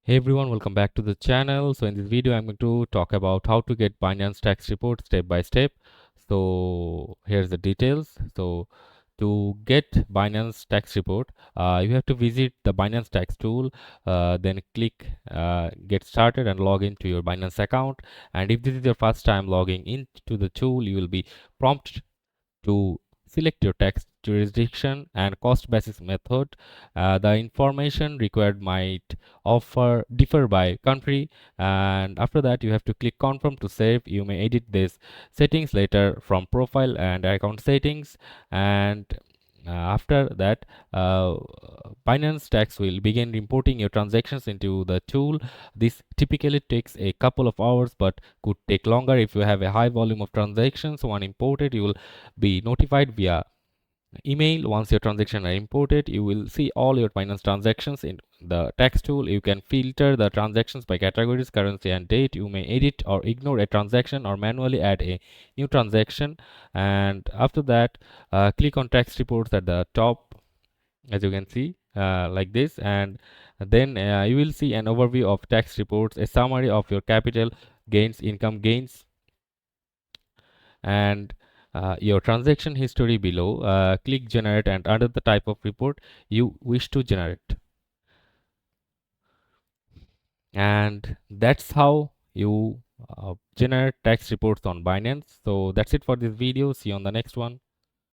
Hey everyone, welcome back to the channel. So in this video, I'm going to talk about how to get Binance tax report step by step. So here's the details. So to get Binance tax report, you have to visit the Binance tax tool, then click get started and log into your Binance account. And if this is your first time logging into the tool, you will be prompted to select your tax jurisdiction and cost basis method. The information required might offer differ by country, and after that you have to click confirm to save. You may edit these settings later from profile and account settings, and after that, Binance Tax will begin importing your transactions into the tool. This typically takes a couple of hours, but could take longer if you have a high volume of transactions. When imported, you will be notified via email. Once your transactions are imported, you will see all your Binance transactions in the tax tool. You can filter the transactions by categories, currency, and date. You may edit or ignore a transaction or manually add a new transaction. And after that, click on tax reports at the top, as you can see, like this, and then you will see an overview of tax reports, a summary of your capital gains, income gains, and your transaction history below. Click generate and under the type of report you wish to generate, and that's how you generate tax reports on Binance. So that's it for this video. See you on the next one.